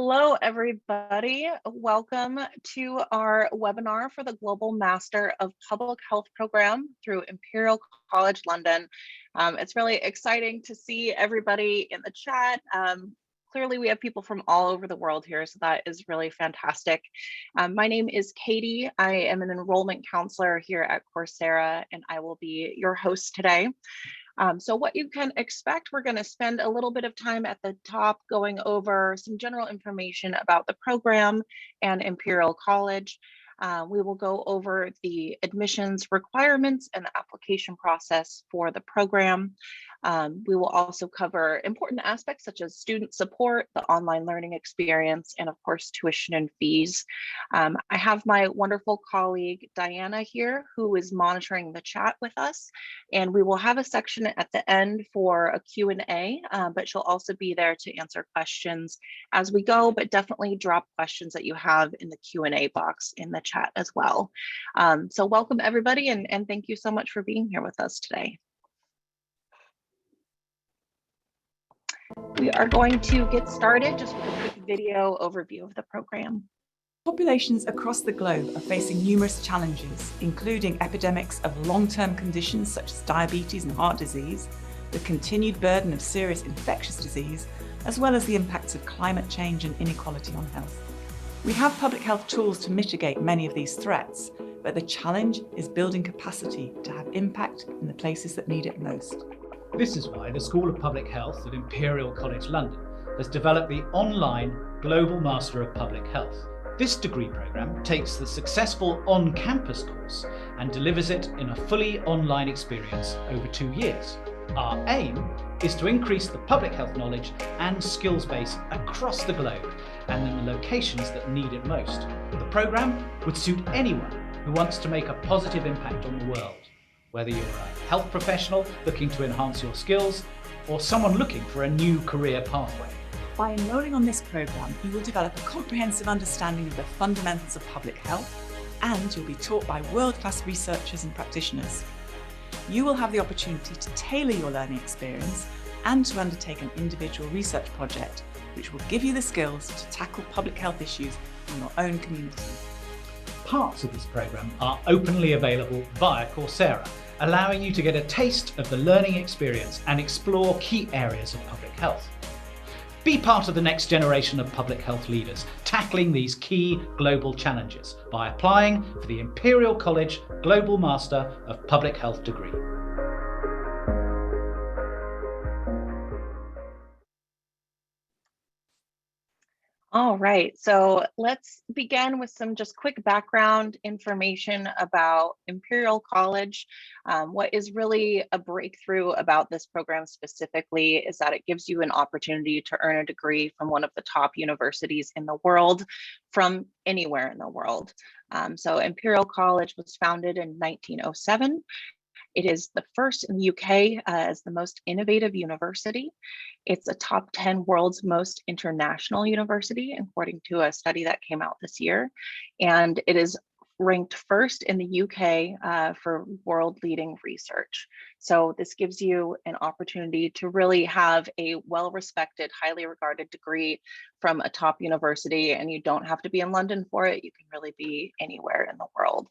Hello, everybody. Welcome to our webinar for the Global Master of Public Health program through Imperial College London. It's really exciting to see everybody in the chat. Clearly, we have people from all over the world here, so that is really fantastic. My name is Katie. I am an enrollment counselor here at Coursera, and I will be your host today. So what you can expect, we're going to spend a little bit of time at the top going over some general information about the program and Imperial College. We will go over the admissions requirements and the application process for the program. We will also cover important aspects such as student support, the online learning experience, and of course, tuition and fees. I have my wonderful colleague, Diana, here, who is monitoring the chat with us. And we will have a section at the end for a Q&A, but she'll also be there to answer questions as we go, but definitely drop questions that you have in the Q&A box in the chat as well. So welcome everybody, and thank you so much for being here with us today. We are going to get started just with a quick video overview of the program. Populations across the globe are facing numerous challenges, including epidemics of long-term conditions such as diabetes and heart disease, the continued burden of serious infectious disease, as well as the impacts of climate change and inequality on health. We have public health tools to mitigate many of these threats, but the challenge is building capacity to have impact in the places that need it most. This is why the School of Public Health at Imperial College London has developed the online Global Master of Public Health. This degree programme takes the successful on-campus course and delivers it in a fully online experience over 2 years. Our aim is to increase the public health knowledge and skills base across the globe and in the locations that need it most. The programme would suit anyone who wants to make a positive impact on the world, whether you're a health professional looking to enhance your skills or someone looking for a new career pathway. By enrolling on this programme, you will develop a comprehensive understanding of the fundamentals of public health, and you'll be taught by world-class researchers and practitioners. You will have the opportunity to tailor your learning experience and to undertake an individual research project, which will give you the skills to tackle public health issues in your own community. Parts of this programme are openly available via Coursera, allowing you to get a taste of the learning experience and explore key areas of public health. Be part of the next generation of public health leaders, tackling these key global challenges by applying for the Imperial College Global Master of Public Health degree. All right, so let's begin with some just quick background information about Imperial College. What is really a breakthrough about this program specifically is that it gives you an opportunity to earn a degree from one of the top universities in the world, from anywhere in the world. So Imperial College was founded in 1907. It is the first in the UK as the most innovative university. It's a top 10 world's most international university, according to a study that came out this year. And it is ranked first in the UK for world leading research. So this gives you an opportunity to really have a well-respected, highly regarded degree from a top university, and you don't have to be in London for it. You can really be anywhere in the world.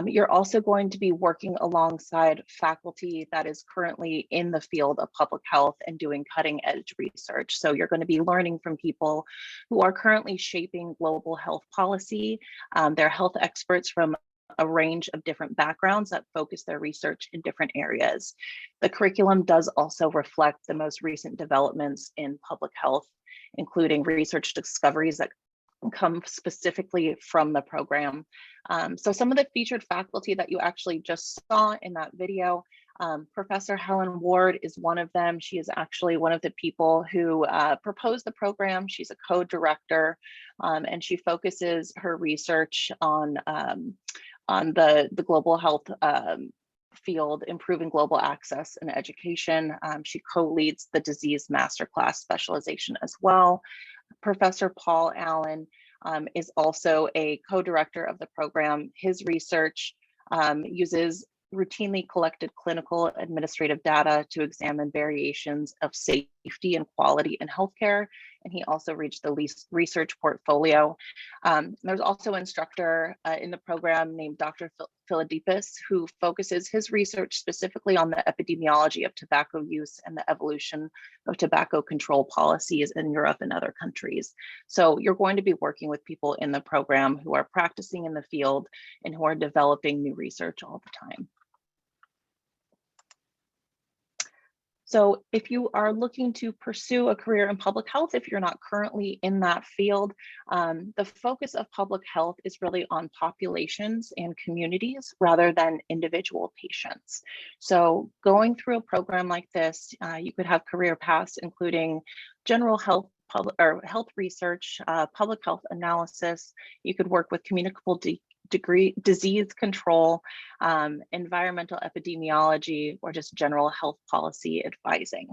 You're also going to be working alongside faculty that is currently in the field of public health and doing cutting edge research. So you're going to be learning from people who are currently shaping global health policy. They're health experts from a range of different backgrounds that focus their research in different areas. The curriculum does also reflect the most recent developments in public health, including research discoveries that come specifically from the program. So some of the featured faculty that you actually just saw in that video, Professor Helen Ward is one of them. She is actually one of the people who proposed the program. She's a co-director, and she focuses her research on the global health field, improving global access and education. She co-leads the disease masterclass specialization as well. Professor Paul Allen is also a co-director of the program. His research uses routinely collected clinical administrative data to examine variations of safety safety and quality in healthcare, and he also reached the research portfolio. There's also an instructor in the program named Dr. Philippidis, who focuses his research specifically on the epidemiology of tobacco use and the evolution of tobacco control policies in Europe and other countries. So you're going to be working with people in the program who are practicing in the field and who are developing new research all the time. So if you are looking to pursue a career in public health, if you're not currently in that field, the focus of public health is really on populations and communities rather than individual patients. So going through a program like this, you could have career paths including general health, health research, public health analysis. You could work with communicable disease control, environmental epidemiology, or just general health policy advising.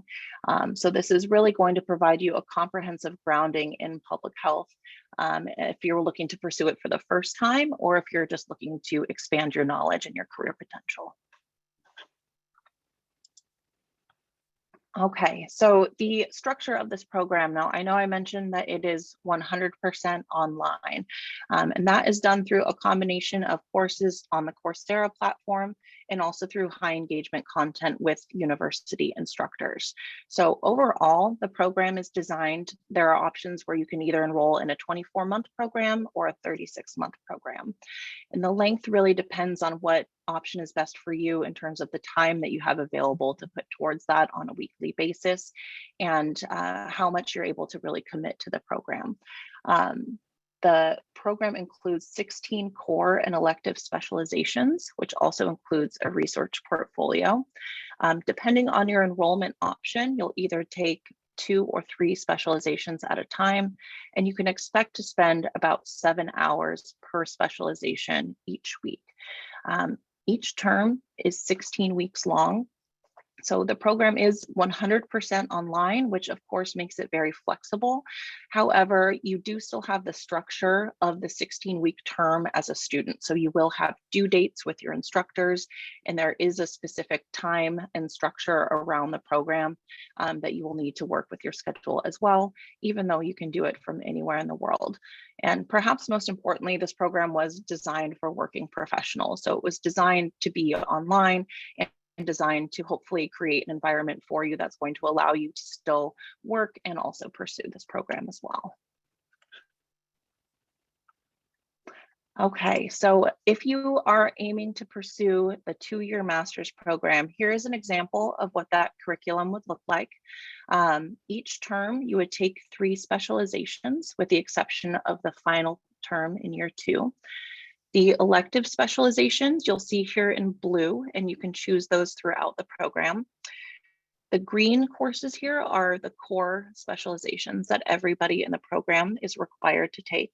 So this is really going to provide you a comprehensive grounding in public health if you're looking to pursue it for the first time, or if you're just looking to expand your knowledge and your career potential. Okay, so the structure of this program, now I know I mentioned that it is 100% online, and that is done through a combination of courses on the Coursera platform and also through high engagement content with university instructors. So overall, the program is designed, there are options where you can either enroll in a 24-month program or a 36-month program. And the length really depends on what option is best for you in terms of the time that you have available to put towards that on a weekly basis, and how much you're able to really commit to the program. The program includes 16 core and elective specializations, which also includes a research portfolio. Depending on your enrollment option, you'll either take 2 or 3 specializations at a time, and you can expect to spend about 7 hours per specialization each week. Each term is 16 weeks long. So the program is 100% online, which of course makes it very flexible. However, you do still have the structure of the 16-week term as a student. So you will have due dates with your instructors, and there is a specific time and structure around the program that you will need to work with your schedule as well, even though you can do it from anywhere in the world. And perhaps most importantly, this program was designed for working professionals. So it was designed to be online and designed to hopefully create an environment for you that's going to allow you to still work and also pursue this program as well. Okay, so if you are aiming to pursue the 2-year master's program, here is an example of what that curriculum would look like. Each term, you would take 3 specializations with the exception of the final term in year 2. The elective specializations you'll see here in blue, and you can choose those throughout the program. The green courses here are the core specializations that everybody in the program is required to take.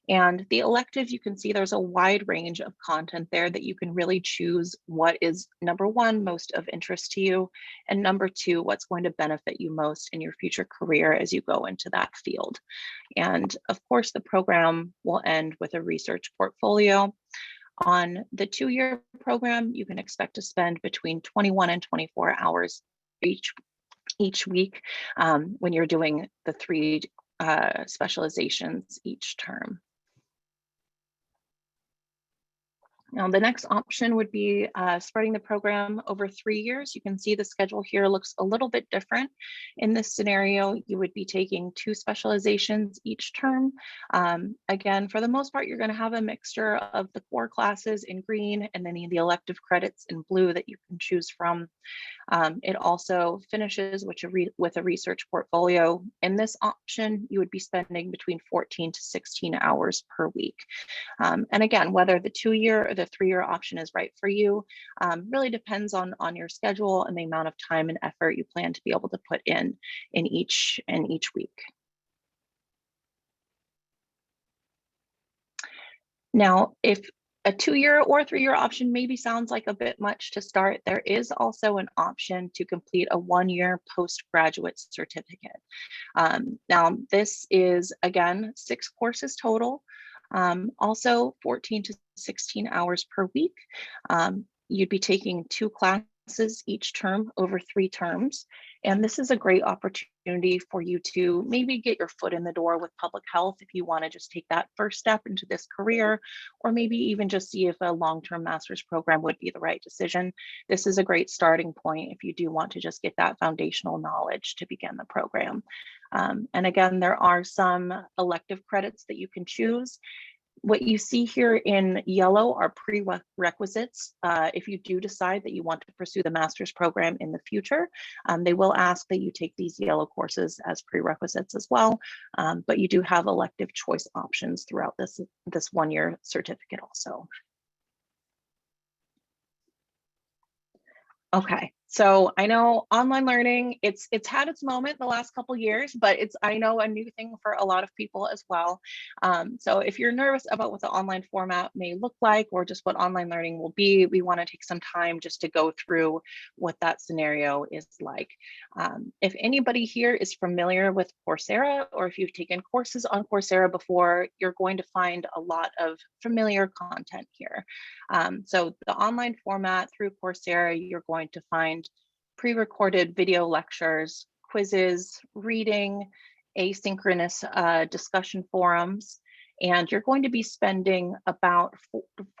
And the electives, you can see there's a wide range of content there that you can really choose what is, number 1, most of interest to you, and number 2, what's going to benefit you most in your future career as you go into that field. And of course, the program will end with a research portfolio. On the 2-year program, you can expect to spend between 21 and 24 hours each week when you're doing the 3 specializations each term. Now, the next option would be spreading the program over 3 years. You can see the schedule here looks a little bit different. In this scenario, you would be taking 2 specializations each term. Again, for the most part, you're going to have a mixture of the core classes in green and then the elective credits in blue that you can choose from. It also finishes with a research portfolio. In this option, you would be spending between 14 to 16 hours per week. And again, whether the 2-year or the 3-year option is right for you really depends on your schedule and the amount of time and effort you plan to be able to put in each week. Now, if a 2-year or 3-year option maybe sounds like a bit much to start, there is also an option to complete a 1-year postgraduate certificate. Now, this is, again, 6 courses total, also 14 to 16 hours per week. You'd be taking 2 classes each term over 3 terms. And this is a great opportunity for you to maybe get your foot in the door with public health if you want to just take that first step into this career, or maybe even just see if a long-term master's program would be the right decision. This is a great starting point if you do want to just get that foundational knowledge to begin the program. And again, there are some elective credits that you can choose. What you see here in yellow are prerequisites. If you do decide that you want to pursue the master's program in the future, they will ask that you take these yellow courses as prerequisites as well. But you do have elective choice options throughout this one-year certificate also. Okay, so I know online learning, it's had its moment the last couple years, but it's, I know, a new thing for a lot of people as well. So if you're nervous about what the online format may look like, or just what online learning will be, we want to take some time just to go through what that scenario is like. If anybody here is familiar with Coursera, or if you've taken courses on Coursera before, you're going to find a lot of familiar content here. So the online format through Coursera, you're going to find pre-recorded video lectures, quizzes, reading, asynchronous discussion forums, and you're going to be spending about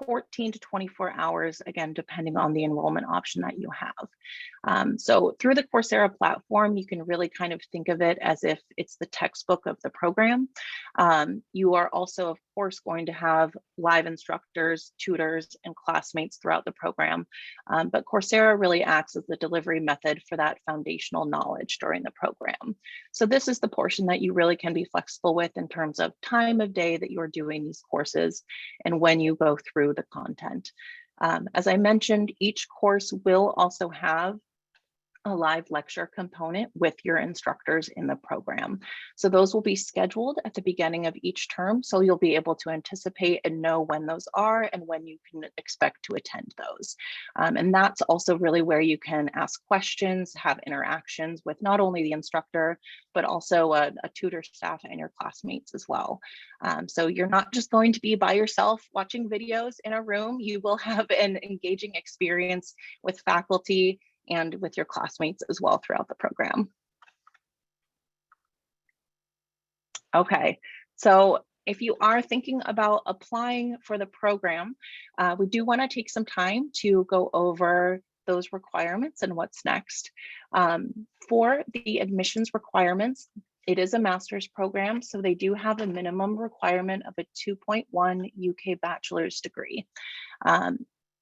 14 to 24 hours, again, depending on the enrollment option that you have. So through the Coursera platform, you can really kind of think of it as if it's the textbook of the program. You are also, of course, going to have live instructors, tutors, and classmates throughout the program. But Coursera really acts as the delivery method for that foundational knowledge during the program. So this is the portion that you really can be flexible with in terms of time of day that you're doing these courses and when you go through the content. As I mentioned, each course will also have a live lecture component with your instructors in the program. So those will be scheduled at the beginning of each term. So you'll be able to anticipate and know when those are and when you can expect to attend those. And that's also really where you can ask questions, have interactions with not only the instructor, but also a tutor staff and your classmates as well. So you're not just going to be by yourself watching videos in a room. You will have an engaging experience with faculty and with your classmates as well throughout the program. Okay, so if you are thinking about applying for the program, we do want to take some time to go over those requirements and what's next. For the admissions requirements, it is a master's program, so they do have a minimum requirement of a 2.1 UK bachelor's degree.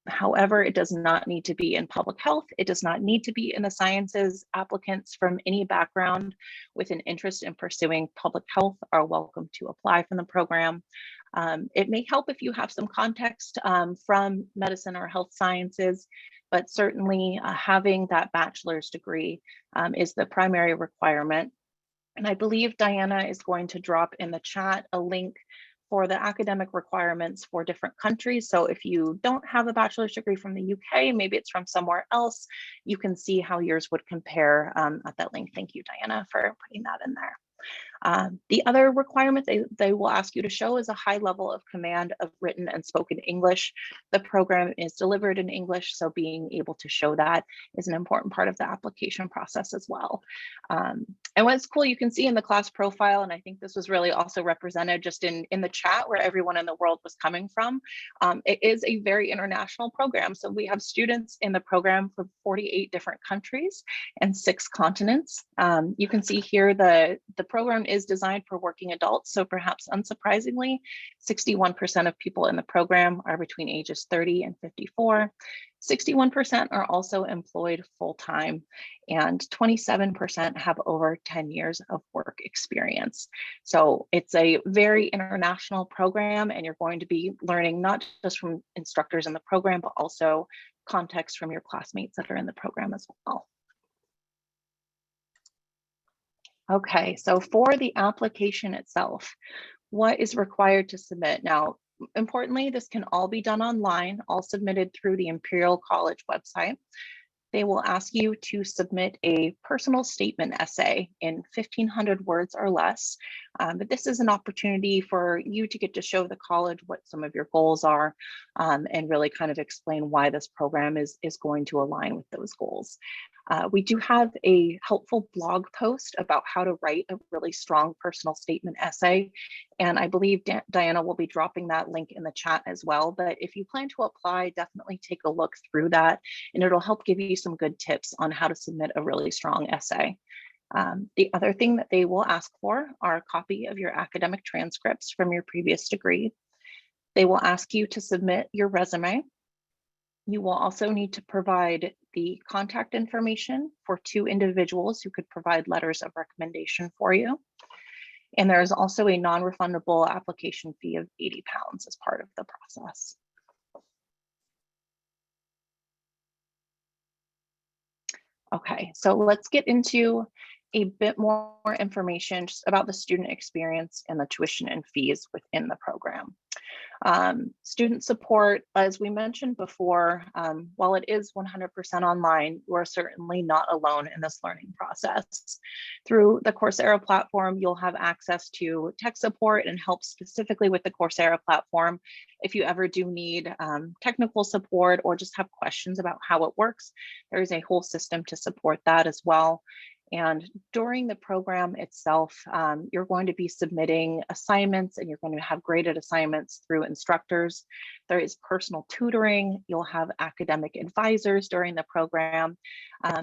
However, it does not need to be in public health. It does not need to be in the sciences. Applicants from any background with an interest in pursuing public health are welcome to apply for the program. It may help if you have some context from medicine or health sciences, but certainly having that bachelor's degree is the primary requirement. And I believe Diana is going to drop in the chat a link for the academic requirements for different countries. So if you don't have a bachelor's degree from the UK, maybe it's from somewhere else, you can see how yours would compare at that link. Thank you, Diana, for putting that in there. The other requirement they will ask you to show is a high level of command of written and spoken English. The program is delivered in English, so being able to show that is an important part of the application process as well. And what's cool, you can see in the class profile, and I think this was really also represented just in the chat where everyone in the world was coming from. It is a very international program. So we have students in the program from 48 different countries and 6 continents. You can see here the program is designed for working adults. So perhaps unsurprisingly, 61% of people in the program are between ages 30 and 54. 61% are also employed full-time, and 27% have over 10 years of work experience. So it's a very international program, and you're going to be learning not just from instructors in the program, but also context from your classmates that are in the program as well. Okay, so for the application itself, what is required to submit? Now, importantly, this can all be done online, all submitted through the Imperial College website. They will ask you to submit a personal statement essay in 1,500 words or less. But this is an opportunity for you to get to show the college what some of your goals are, and really kind of explain why this program is going to align with those goals. We do have a helpful blog post about how to write a really strong personal statement essay. And I believe Diana will be dropping that link in the chat as well. But if you plan to apply, definitely take a look through that, and it'll help give you some good tips on how to submit a really strong essay. The other thing that they will ask for are a copy of your academic transcripts from your previous degree. They will ask you to submit your resume. You will also need to provide the contact information for 2 individuals who could provide letters of recommendation for you. And there is also a non-refundable application fee of £80 as part of the process. Okay, so let's get into a bit more information just about the student experience and the tuition and fees within the program. Student support, as we mentioned before, while it is 100% online, you are certainly not alone in this learning process. Through the Coursera platform, you'll have access to tech support and help specifically with the Coursera platform. If you ever do need technical support or just have questions about how it works, there is a whole system to support that as well. And during the program itself, you're going to be submitting assignments, and you're going to have graded assignments through instructors. There is personal tutoring. You'll have academic advisors during the program.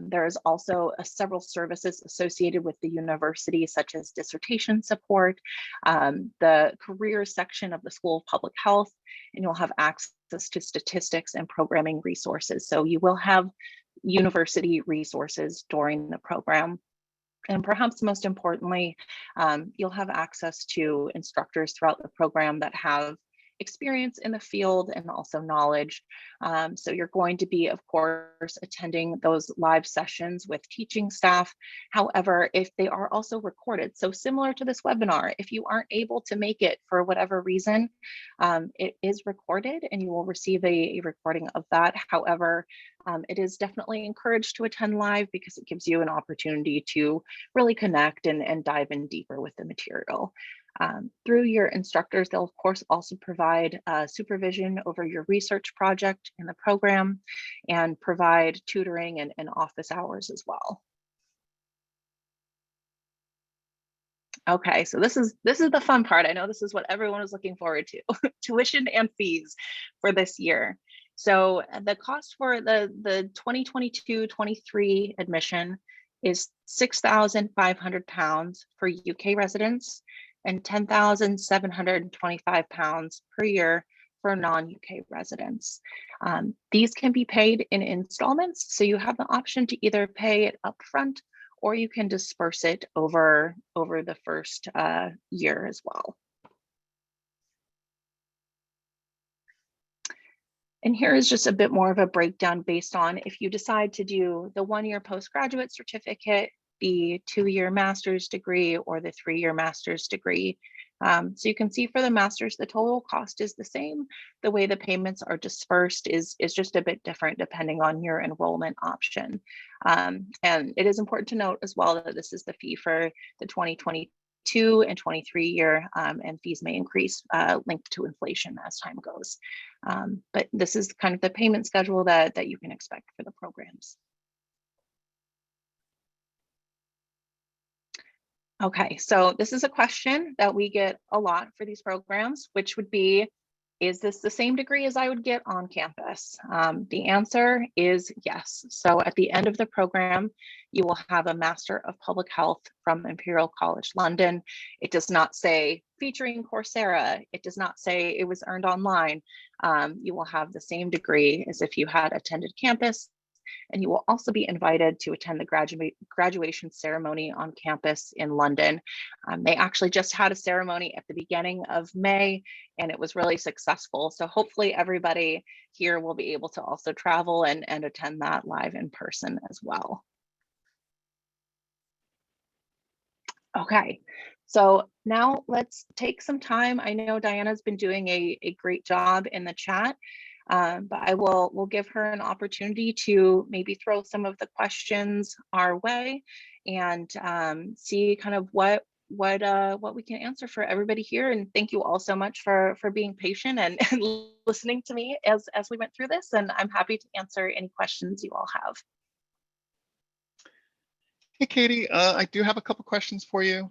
There is also several services associated with the university, such as dissertation support, the careers section of the School of Public Health, and you'll have access to statistics and programming resources. So you will have university resources during the program. And perhaps most importantly, you'll have access to instructors throughout the program that have experience in the field and also knowledge. So you're going to be, of course, attending those live sessions with teaching staff. However, if they are also recorded, so similar to this webinar, if you aren't able to make it for whatever reason, it is recorded and you will receive a recording of that. However, it is definitely encouraged to attend live because it gives you an opportunity to really connect and dive in deeper with the material. Through your instructors, they'll of course also provide supervision over your research project in the program and provide tutoring and office hours as well. Okay, so this is the fun part. I know this is what everyone is looking forward to, tuition and fees for this year. So the cost for the 2022-23 admission is £6,500 for UK residents and £10,725 per year for non-UK residents. These can be paid in installments, so you have the option to either pay it upfront or you can disperse it over the first year as well. And here is just a bit more of a breakdown based on if you decide to do the 1-year postgraduate certificate, the 2-year master's degree, or the 3-year master's degree. So you can see for the master's, the total cost is the same. The way the payments are dispersed is just a bit different depending on your enrollment option. And it is important to note as well that this is the fee for the 2022 and 23 year, and fees may increase linked to inflation as time goes. But this is kind of the payment schedule that you can expect for the programs. Okay, so this is a question that we get a lot for these programs, which would be, is this the same degree as I would get on campus? The answer is yes. So at the end of the program, you will have a Master of Public Health from Imperial College London. It does not say featuring Coursera. It does not say it was earned online. You will have the same degree as if you had attended campus. And you will also be invited to attend the graduation ceremony on campus in London. They actually just had a ceremony at the beginning of May, and it was really successful. So hopefully everybody here will be able to also travel and attend that live in person as well. Okay, so now let's take some time. I know Diana's been doing a great job in the chat. But we'll give her an opportunity to maybe throw some of the questions our way and see kind of what we can answer for everybody here. And thank you all so much for being patient and listening to me as we went through this. And I'm happy to answer any questions you all have. Hey, Katie, I do have a couple questions for you.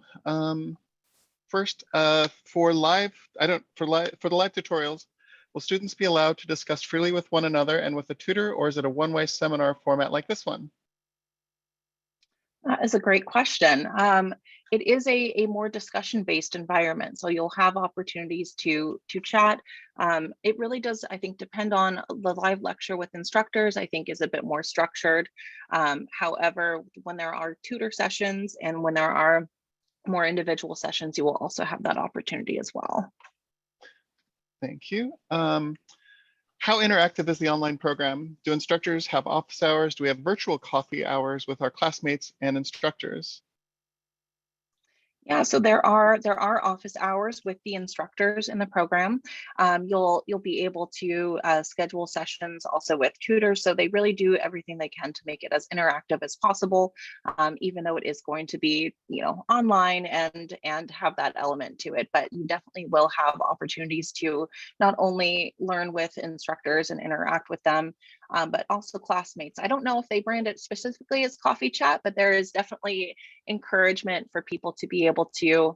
First, for the live tutorials, will students be allowed to discuss freely with one another and with a tutor, or is it a one-way seminar format like this one? That is a great question. It is a more discussion-based environment, so you'll have opportunities to chat. It really does, I think, depend on the live lecture with instructors. I think is a bit more structured. However, when there are tutor sessions and when there are more individual sessions, you will also have that opportunity as well. Thank you. How interactive is the online program? Do instructors have office hours? Do we have virtual coffee hours with our classmates and instructors? Yeah, so there are office hours with the instructors in the program. You'll be able to schedule sessions also with tutors. So they really do everything they can to make it as interactive as possible, even though it is going to be, online and have that element to it. But you definitely will have opportunities to not only learn with instructors and interact with them, but also classmates. I don't know if they brand it specifically as coffee chat, but there is definitely encouragement for people to be able to,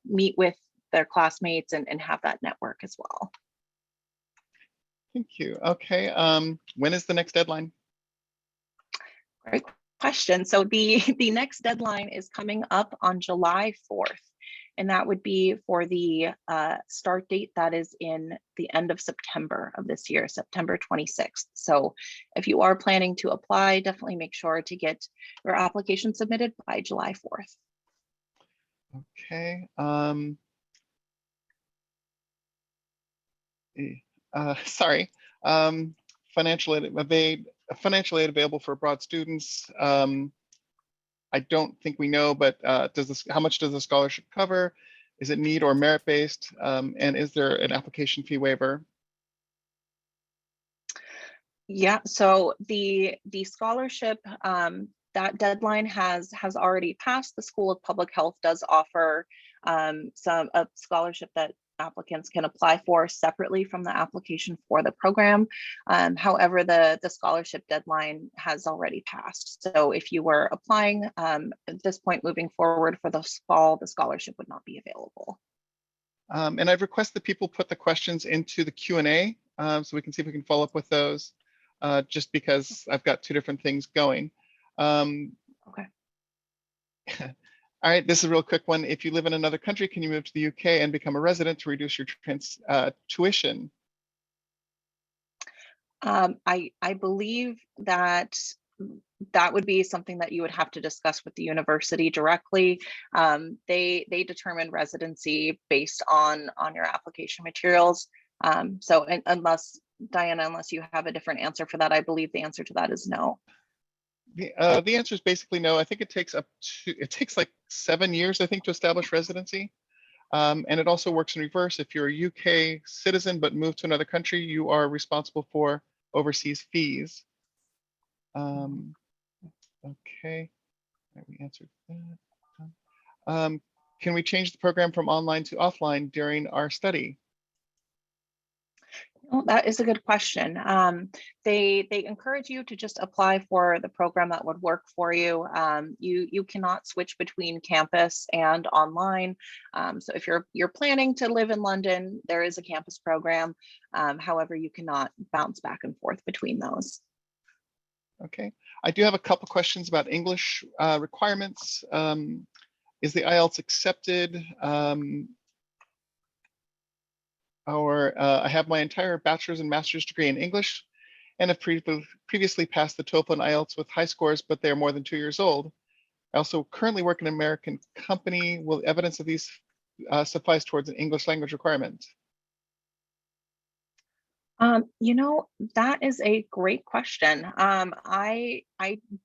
meet with their classmates and have that network as well. Thank you. Okay. When is the next deadline? Great question. So the next deadline is coming up on July 4th. And that would be for the start date that is in the end of September of this year, September 26th. So if you are planning to apply, definitely make sure to get your application submitted by July 4th. Okay. Sorry. Financial aid available for abroad students. I don't think we know, but how much does the scholarship cover? Is it need or merit based? And is there an application fee waiver? Yeah, so the scholarship, that deadline has already passed. The School of Public Health does offer a scholarship that applicants can apply for separately from the application for the program. However, the scholarship deadline has already passed. So if you were applying at this point moving forward for the fall, the scholarship would not be available. And I've requested people put the questions into the Q&A so we can see if we can follow up with those, just because I've got two different things going. Okay. All right, this is a real quick one. If you live in another country, can you move to the UK and become a resident to reduce your tuition? I believe that would be something that you would have to discuss with the university directly. They determine residency based on your application materials. So unless, Diana, unless you have a different answer for that, I believe the answer to that is no. The answer is basically no. I think it takes like 7 years, I think, to establish residency. And it also works in reverse. If you're a UK citizen but move to another country, you are responsible for overseas fees. Okay, we answered that. Can we change the program from online to offline during our study? Oh, that is a good question. They encourage you to just apply for the program that would work for you. You cannot switch between campus and online. So if you're planning to live in London, there is a campus program. However, you cannot bounce back and forth between those. Okay, I do have a couple questions about English requirements. Is the IELTS accepted? I have my entire bachelor's and master's degree in English and have previously passed the TOEFL and IELTS with high scores, but they are more than 2 years old. I also currently work in an American company. Will evidence of these suffice towards an English language requirement? That is a great question. I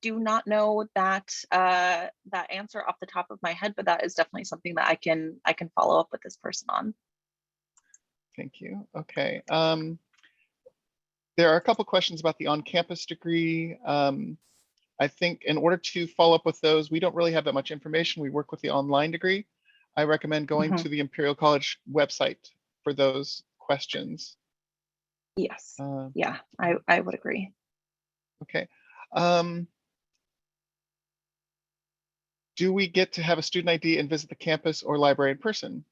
do not know that answer off the top of my head, but that is definitely something that I can follow up with this person on. Thank you. Okay. There are a couple questions about the on-campus degree. I think in order to follow up with those, we don't really have that much information. We work with the online degree. I recommend going to the Imperial College website for those questions. Yes. Yeah, I would agree. Okay. Do we get to have a student ID and visit the campus or library in person?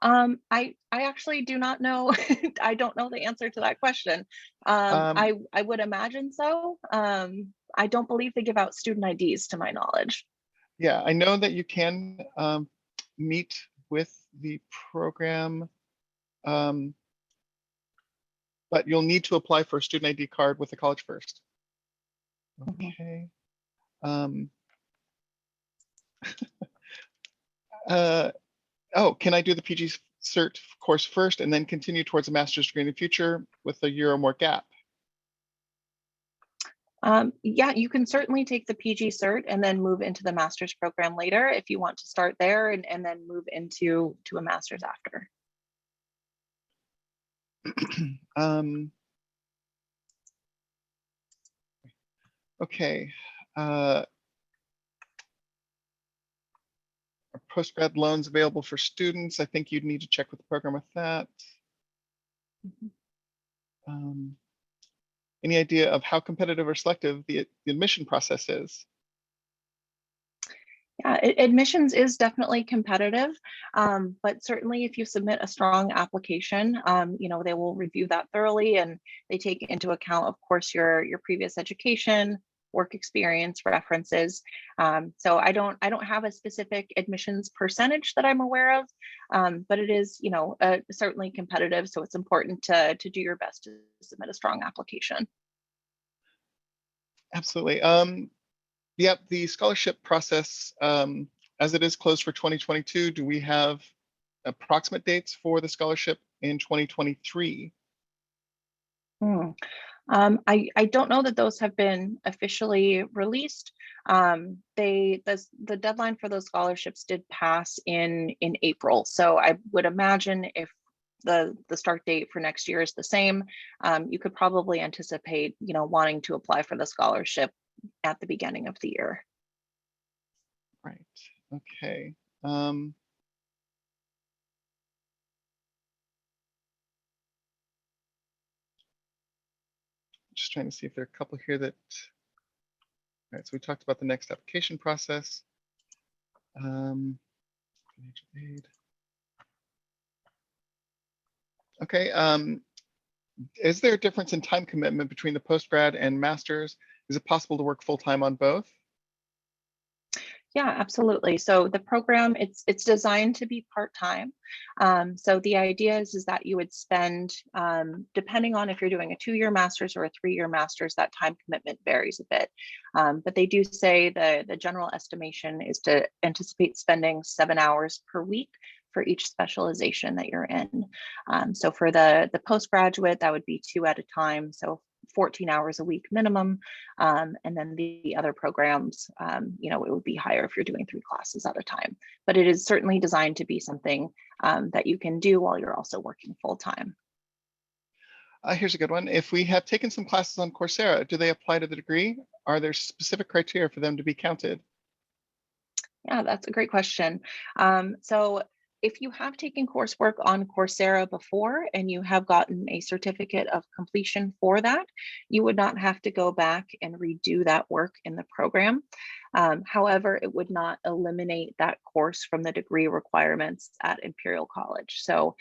I actually do not know. I don't know the answer to that question. I would imagine so. I don't believe they give out student IDs to my knowledge. Yeah, I know that you can meet with the program, but you'll need to apply for a student ID card with the college first. Okay. Oh, can I do the PG Cert course first and then continue towards a master's degree in the future with a year or more gap? Yeah, you can certainly take the PG Cert and then move into the master's program later if you want to start there and then move into a master's after. Okay. Are postgrad loans available for students? I think you'd need to check with the program with that. Any idea of how competitive or selective the admission process is? Yeah, admissions is definitely competitive, but certainly if you submit a strong application, they will review that thoroughly and they take into account, of course, your previous education, work experience, references. So I don't have a specific admissions percentage that I'm aware of, but it is, certainly competitive. So it's important to do your best to submit a strong application. Absolutely. Yep, the scholarship process, as it is closed for 2022, do we have approximate dates for the scholarship in 2023? I don't know that those have been officially released. The deadline for those scholarships did pass in April. So I would imagine if the start date for next year is the same, you could probably anticipate, wanting to apply for the scholarship at the beginning of the year. Right. Okay. Just trying to see if there are a couple here that. All right. So we talked about the next application process. Financial aid. Okay. Is there a difference in time commitment between the postgrad and master's? Is it possible to work full-time on both? Yeah, absolutely. So the program, it's designed to be part-time. So the idea is that you would spend, depending on if you're doing a 2-year master's or a 3-year master's, that time commitment varies a bit. But they do say the general estimation is to anticipate spending 7 hours per week for each specialization that you're in. So for the postgraduate, that would be 2 at a time. So 14 hours a week minimum. And then the other programs, it would be higher if you're doing 3 classes at a time. But it is certainly designed to be something that you can do while you're also working full time. Here's a good one. If we have taken some classes on Coursera, do they apply to the degree? Are there specific criteria for them to be counted? Yeah, that's a great question. So if you have taken coursework on Coursera before and you have gotten a certificate of completion for that, you would not have to go back and redo that work in the program. However, it would not eliminate that course from the degree requirements at Imperial College. So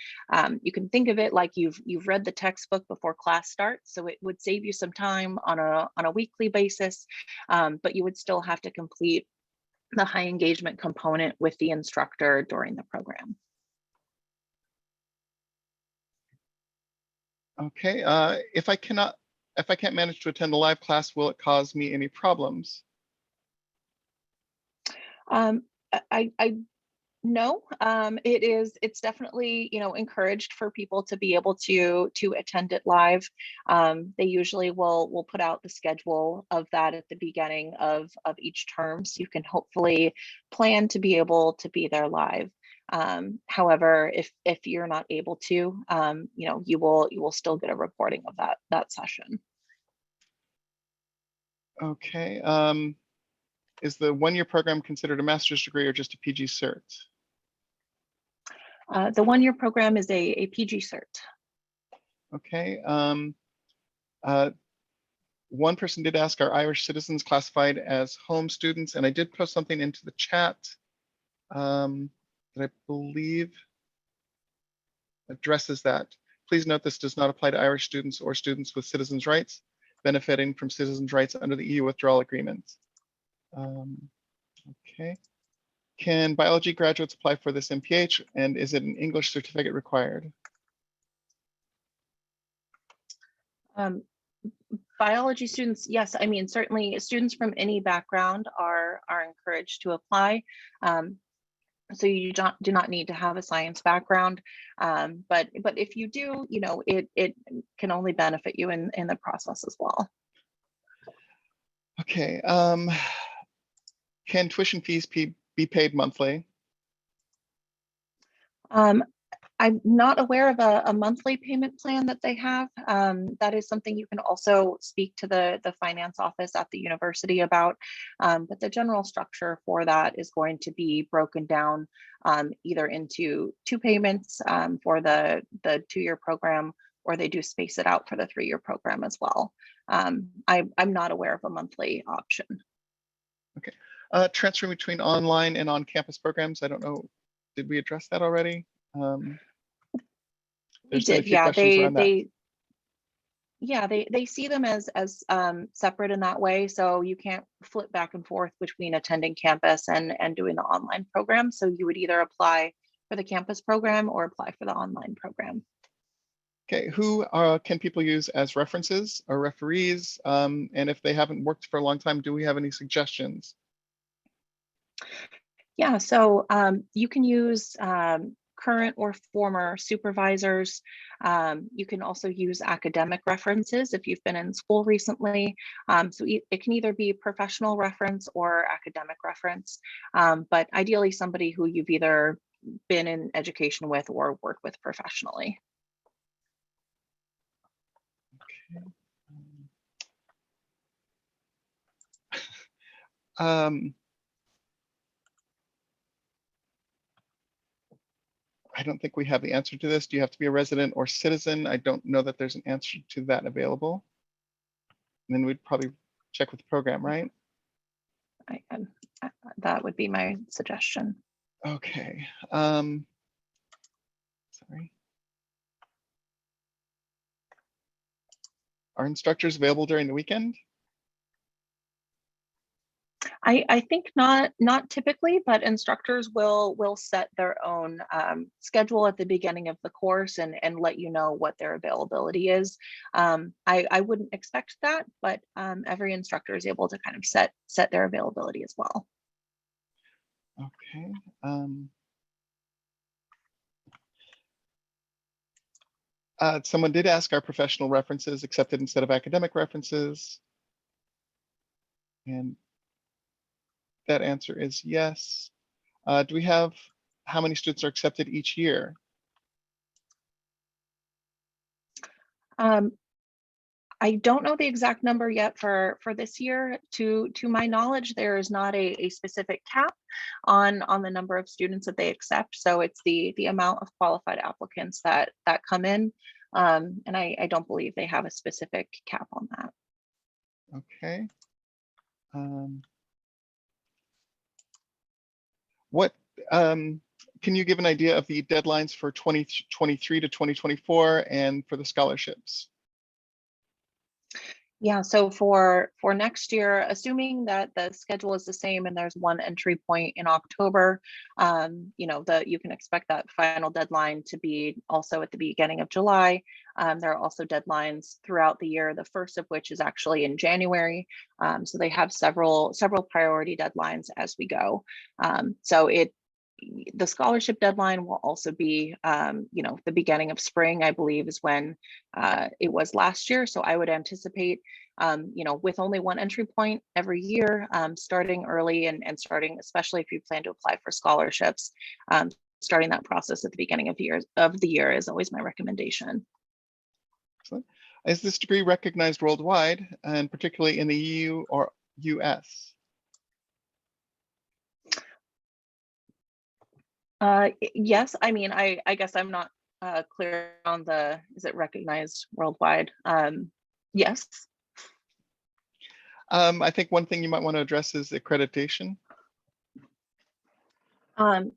you can think of it like you've read the textbook before class starts. So it would save you some time on a weekly basis, but you would still have to complete the high engagement component with the instructor during the program. Okay, if I can't manage to attend a live class, will it cause me any problems? No, it's definitely, encouraged for people to be able to attend it live. They usually will put out the schedule of that at the beginning of each term, so you can hopefully plan to be able to be there live. However, if you're not able to, you will still get a recording of that session. Okay. Is the one-year program considered a master's degree or just a PG Cert? The one-year program is a PG Cert. Okay. One person did ask, are Irish citizens classified as home students? And I did post something into the chat that I believe addresses that. Please note this does not apply to Irish students or students with citizens' rights benefiting from citizens' rights under the EU withdrawal agreement. Okay. Can biology graduates apply for this MPH, and is it an English certificate required? Biology students, yes, I mean, certainly students from any background are encouraged to apply. So you do not need to have a science background, but if you do, it can only benefit you in the process as well. Okay. Can tuition fees be paid monthly? I'm not aware of a monthly payment plan that they have. That is something you can also speak to the finance office at the university about. But the general structure for that is going to be broken down either into 2 payments for the 2-year program, or they do space it out for the 3-year program as well. I'm not aware of a monthly option. Okay. Transferring between online and on-campus programs. I don't know. Did we address that already? We did, yeah. They see them as separate in that way. So you can't flip back and forth between attending campus and doing the online program. So you would either apply for the campus program or apply for the online program. Okay, who can people use as references or referees? And if they haven't worked for a long time, do we have any suggestions? Yeah, so you can use current or former supervisors. You can also use academic references if you've been in school recently. So it can either be professional reference or academic reference, but ideally somebody who you've either been in education with or worked with professionally. Okay. I don't think we have the answer to this. Do you have to be a resident or citizen? I don't know that there's an answer to that available. And then we'd probably check with the program, right? That would be my suggestion. Okay. Sorry. Are instructors available during the weekend? I think not typically, but instructors will set their own schedule at the beginning of the course and let you know what their availability is. I wouldn't expect that, but every instructor is able to kind of set their availability as well. Okay. Someone did ask, are professional references accepted instead of academic references? And that answer is yes. Do we have how many students are accepted each year? I don't know the exact number yet for this year. To my knowledge, there is not a specific cap on the number of students that they accept. So it's the amount of qualified applicants that come in. And I don't believe they have a specific cap on that. Okay. What can you give an idea of the deadlines for 2023 to 2024 and for the scholarships? Yeah, so for next year, assuming that the schedule is the same and there's one entry point in October, you can expect that final deadline to be also at the beginning of July. There are also deadlines throughout the year, the first of which is actually in January. So they have several priority deadlines as we go. So the scholarship deadline will also be, the beginning of spring, I believe, is when it was last year. So I would anticipate, with only one entry point every year, starting early and starting, especially if you plan to apply for scholarships, starting that process at the beginning of the year is always my recommendation. Excellent. Is this degree recognized worldwide, and particularly in the EU or US? Yes, I mean, I guess I'm not clear on is it recognized worldwide? Yes. I think one thing you might want to address is accreditation.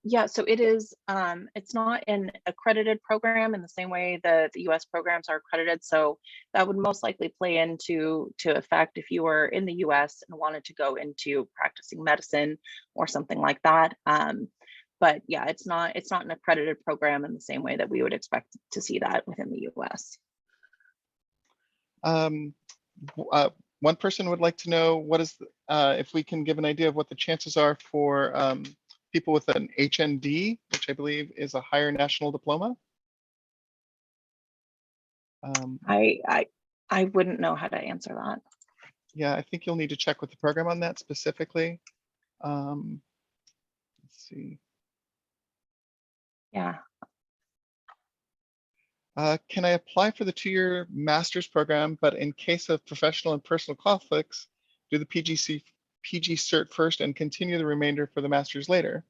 Yeah, so it is, it's not an accredited program in the same way the US programs are accredited. So that would most likely play into effect if you were in the US and wanted to go into practicing medicine or something like that. But yeah, it's not an accredited program in the same way that we would expect to see that within the US. One person would like to know what is, if we can give an idea of what the chances are for people with an HND, which I believe is a higher national diploma. I wouldn't know how to answer that. Yeah, I think you'll need to check with the program on that specifically. Let's see. Yeah. Can I apply for the 2-year master's program, but in case of professional and personal conflicts, do the PG Cert first and continue the remainder for the master's later?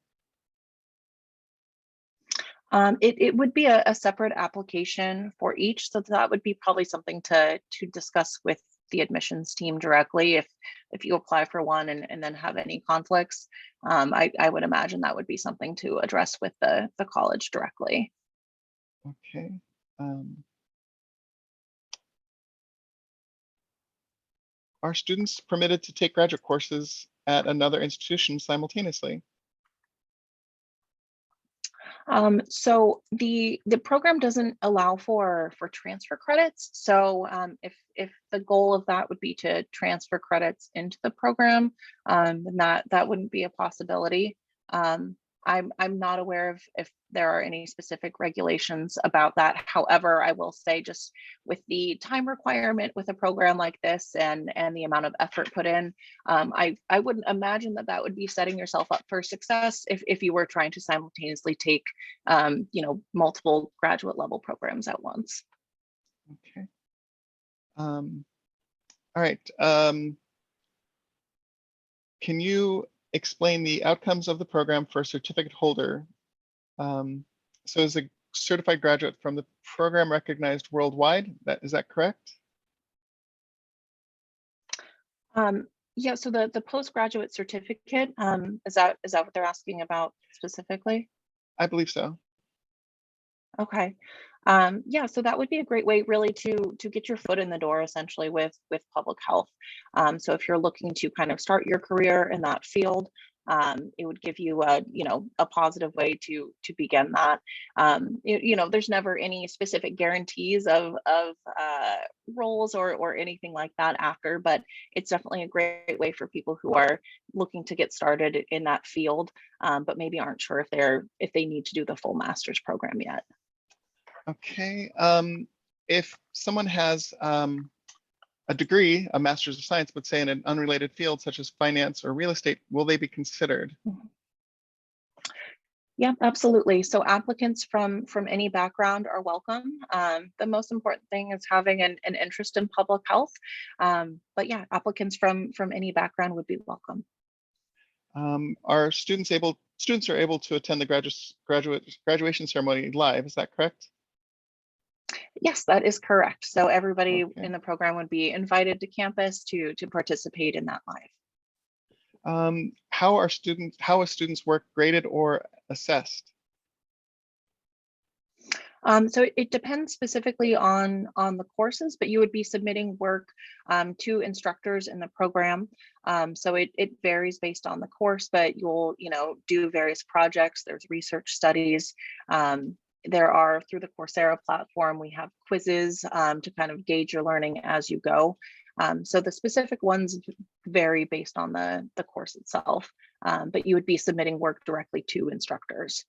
It would be a separate application for each, so that would be probably something to discuss with the admissions team directly if you apply for one and then have any conflicts. I would imagine that would be something to address with the college directly. Okay. Are students permitted to take graduate courses at another institution simultaneously? So the program doesn't allow for transfer credits. So if the goal of that would be to transfer credits into the program, then that wouldn't be a possibility. I'm not aware of if there are any specific regulations about that. However, I will say just with the time requirement with a program like this and the amount of effort put in, I wouldn't imagine that would be setting yourself up for success if you were trying to simultaneously take multiple graduate level programs at once. Okay. All right. Can you explain the outcomes of the program for a certificate holder? So is a certified graduate from the program recognized worldwide? Is that correct? Yeah, so the postgraduate certificate, is that what they're asking about specifically? I believe so. Okay. Yeah, so that would be a great way really to get your foot in the door essentially with public health. So if you're looking to kind of start your career in that field, it would give you a positive way to begin that. There's never any specific guarantees of roles or anything like that after, but it's definitely a great way for people who are looking to get started in that field, but maybe aren't sure if they need to do the full master's program yet. Okay. If someone has a degree, a master's of science, but say in an unrelated field such as finance or real estate, will they be considered? Yeah, absolutely. So applicants from any background are welcome. The most important thing is having an interest in public health. But yeah, applicants from any background would be welcome. Are students are able to attend the graduation ceremony live? Is that correct? Yes, that is correct. So everybody Okay. in the program would be invited to campus to participate in that live. How are students' work graded or assessed? So it depends specifically on the courses, but you would be submitting work to instructors in the program. So it varies based on the course, but you'll do various projects. There's research studies. There are, through the Coursera platform, we have quizzes to kind of gauge your learning as you go. So the specific ones vary based on the course itself, but you would be submitting work directly to instructors.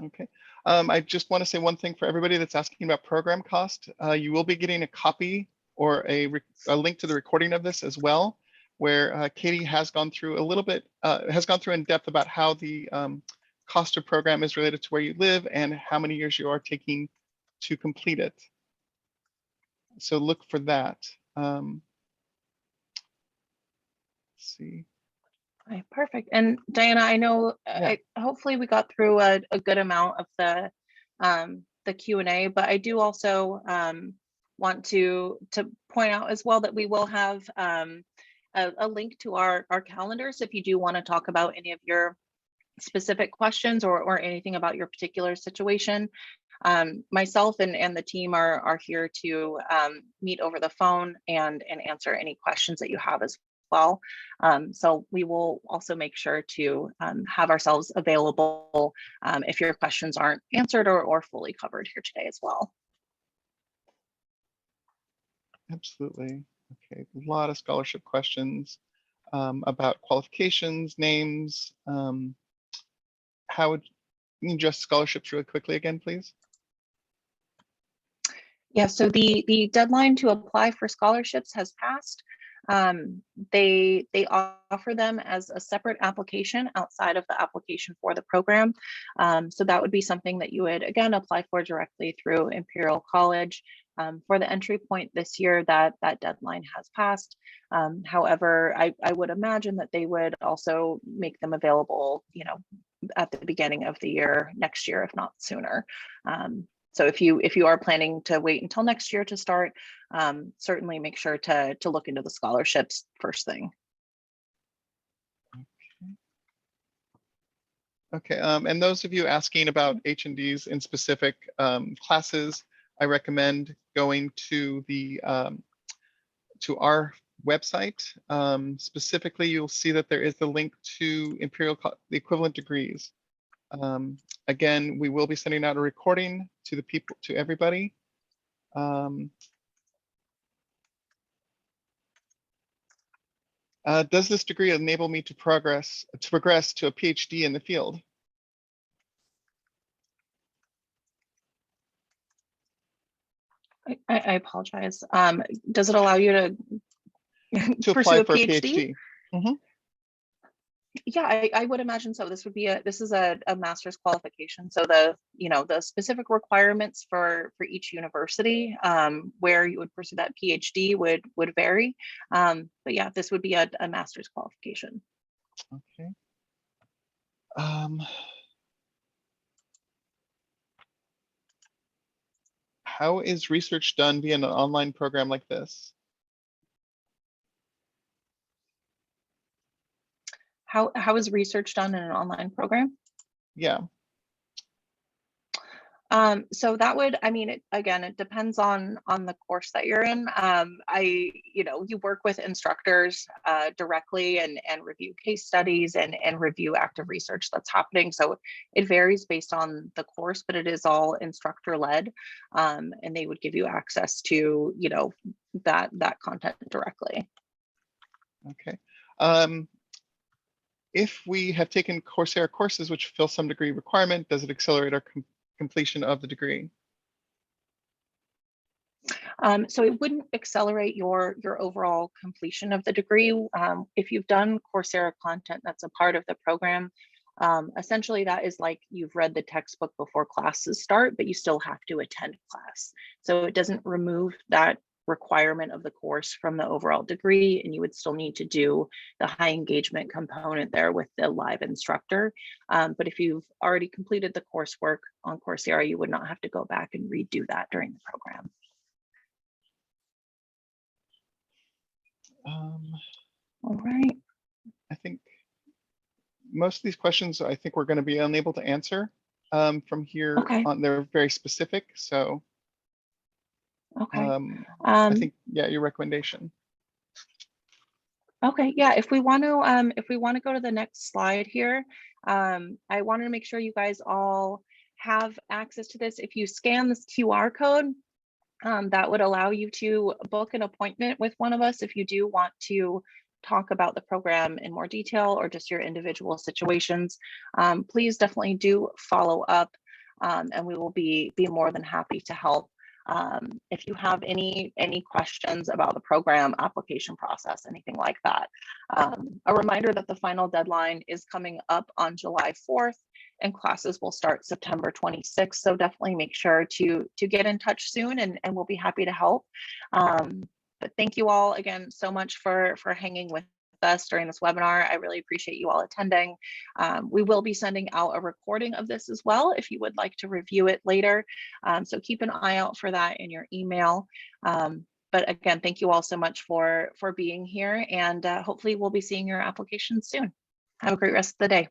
Okay. I just want to say one thing for everybody that's asking about program cost. You will be getting a copy or a link to the recording of this as well, where Katie has gone through a little bit, has gone through in depth about how the cost of program is related to where you live and how many years you are taking to complete it. So look for that. Let's see. Okay, perfect. And Diana, I know hopefully we got through a good amount of the Q&A, but I do also want to point out as well that we will have a link to our calendars if you do want to talk about any of your specific questions or anything about your particular situation. Myself and the team are here to meet over the phone and answer any questions that you have as well. So we will also make sure to have ourselves available if your questions aren't answered or fully covered here today as well. Absolutely. Okay, a lot of scholarship questions about qualifications, names. How would you just scholarships really quickly again, please? Yeah, so the deadline to apply for scholarships has passed. They offer them as a separate application outside of the application for the program. So that would be something that you would, again, apply for directly through Imperial College. For the entry point this year, that deadline has passed. However, I would imagine that they would also make them available, at the beginning of the year, next year, if not sooner. So if you are planning to wait until next year to start, certainly make sure to look into the scholarships first thing. Okay, and those of you asking about H&Ds in specific classes, I recommend going to the to our website. Specifically, you'll see that there is the link to the equivalent degrees. Again, we will be sending out a recording to everybody. Does this degree enable me to progress to a PhD in the field? I apologize. Does it allow you to apply pursue for a PhD? Mm-hmm. Yeah, I would imagine so. This is a master's qualification. So the specific requirements for each university where you would pursue that PhD would vary. But yeah, this would be a master's qualification. Okay. How is research done via an online program like this? How is research done in an online program? Yeah. So that would, it depends on the course that you're in. You work with instructors directly and review case studies and review active research that's happening. So it varies based on the course, but it is all instructor led, and they would give you access to, that content directly. Okay. If we have taken Coursera courses which fill some degree requirement, does it accelerate our completion of the degree? So it wouldn't accelerate your overall completion of the degree. If you've done Coursera content that's a part of the program, essentially that is like you've read the textbook before classes start, but you still have to attend class. So it doesn't remove that requirement of the course from the overall degree, and you would still need to do the high engagement component there with the live instructor. But if you've already completed the coursework on Coursera, you would not have to go back and redo that during the program. All right. I think most of these questions, I think we're going to be unable to answer from here on. They're very specific, so. Okay. I think, yeah, your recommendation. Okay, yeah, if we want to go to the next slide here, I wanted to make sure you guys all have access to this. If you scan this QR code, that would allow you to book an appointment with one of us if you do want to talk about the program in more detail or just your individual situations. Please definitely do follow up, and we will be more than happy to help. if you have any questions about the program application process, anything like that. A reminder that the final deadline is coming up on July 4th and classes will start September 26th. So definitely make sure to get in touch soon and we'll be happy to help. But thank you all again so much for hanging with us during this webinar. I really appreciate you all attending. We will be sending out a recording of this as well if you would like to review it later. So keep an eye out for that in your email. But again, thank you all so much for being here, and hopefully we'll be seeing your applications soon. Have a great rest of the day.